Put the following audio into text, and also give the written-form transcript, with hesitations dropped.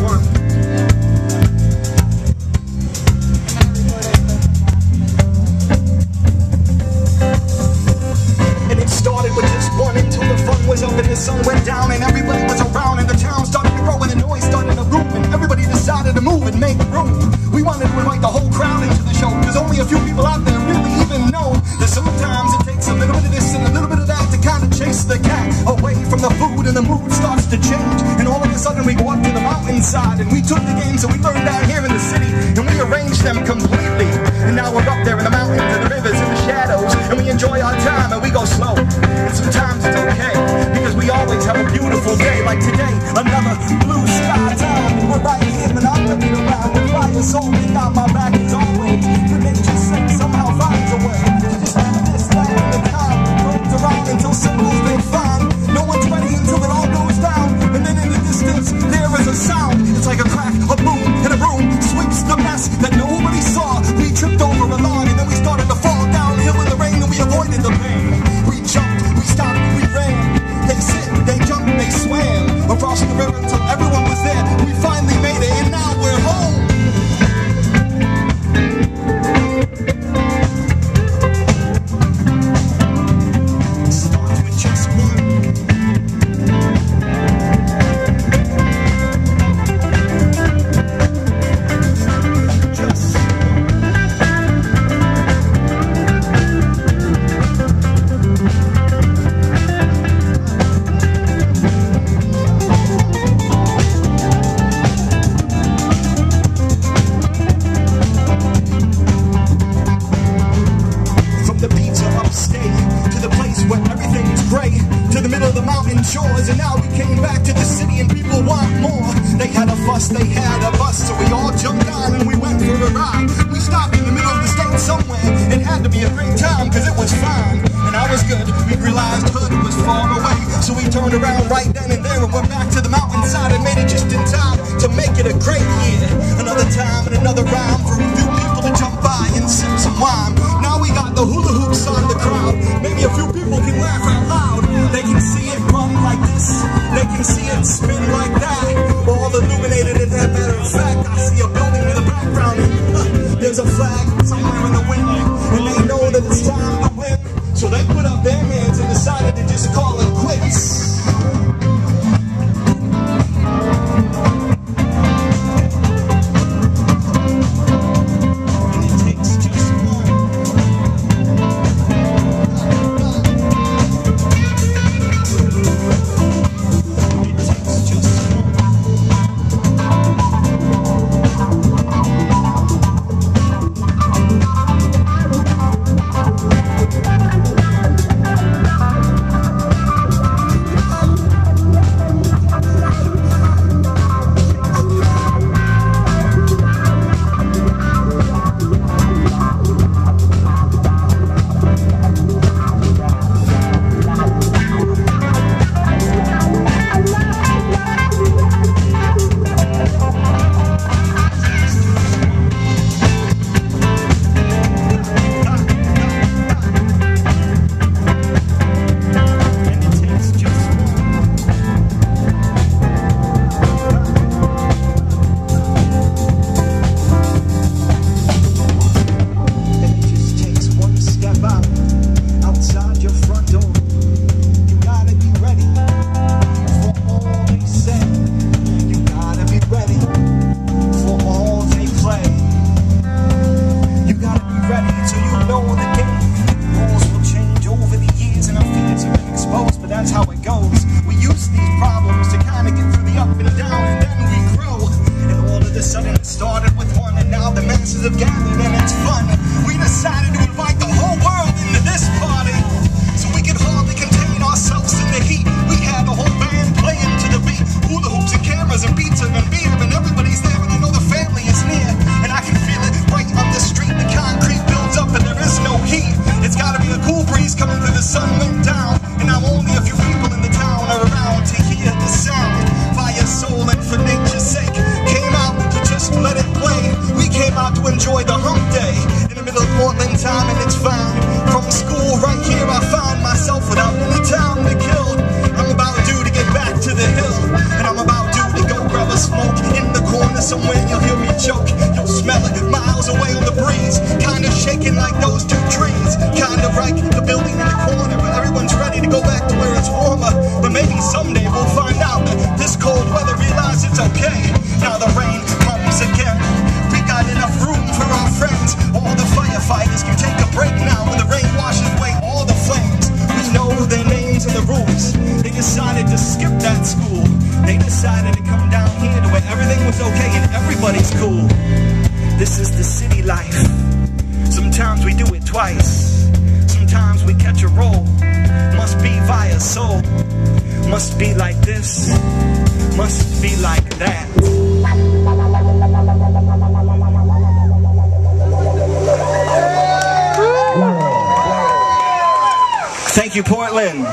one. And it started with just one until the fun was up and the sun went down and everybody was around and the town started to grow and the noise started to boom and everybody decided to move and make room. We wanted to invite the whole crowd into the show because only a few people out there really even know that sometimes it takes a little bit of this and a little bit of that to kind of chase the cat away from the food, and the mood starts to change and all of a sudden we go up to the mountainside and we took the games that we learned down here in the city and we arranged them completely, and now we're up there in the mountains and the rivers and the shadows and we enjoy our time and we go slow, and sometimes it's okay because we always have a beautiful day like today, another blue sky time, and we're right here and I'm looking around with Viasol and got my back as always, for nature's sake somehow finds a way to just have this, that, and the time goes around until symbols they find. No one's ready until it all goes down, and then in the distance there is a sound. It's like a crack, a boom, and a broom sweeps the mess that nobody saw. We tripped over a log and then we started to fall downhill in the rain and we avoided the pain. We jumped, we stopped, we ran. They sit, they jumped, they swam across the river until everyone was there. We finally made it and now we're home. Shores, and now we came back to the city and people want more. They had a fuss, they had a bus, so we all jumped on and we went for a ride. We stopped in the middle of the state somewhere. It had to be a great time because it was fine and I was good. We realized hood was far away, so we turned around right then and there and went back to the mountainside and made it just in time to make it a great year. Another time and another rhyme for a few people to jump by and sip some wine. Now we got the hula hoops on the crowd. Maybe a few people can laugh out loud. They can see it run like this, they can see it spin like that, all illuminated. And as a matter of fact, I see a building with a background and there's a flag somewhere in the wind, and they know that it's time to win, so they put up their hands and decided to just call it quits. Have gathered and it's fun. We decided to invite the whole world into this party, so we could hardly contain ourselves in the heat. We had the whole band playing to the beat, hula hoops and cameras and pizza and beer, and everybody's there and I know the family is near, and I can feel it right up the street. The concrete builds up and there is no heat. It's gotta be a cool breeze coming through, the sun went down, and now only a few people in the town are around to hear the sound. Viasol and for nature's sake came out to just let it play. We came out to enjoy the hump day in the middle of Portland time, and it's fine. From school right here I find myself without any time to kill. I'm about due to get back to the hill, and I'm about due to go grab a smoke in the somewhere and you'll hear me choke. You'll smell it miles away on the breeze, kinda shaking like those two trees, kinda like the building in the corner where everyone's ready to go back to where it's warmer. But maybe someday we'll find out that this cold weather realize it's okay. Now the rain comes again. We got enough room for our friends. All the firefighters can take a break now when the rain washes away all the flames. We know their names and the rules. They decided to skip that school. They decided to come down here to where everything was okay and everybody's cool. This is the city life. Sometimes we do it twice. Sometimes we catch a roll. Must be Viasol. Must be like this. Must be like that. Thank you, Portland.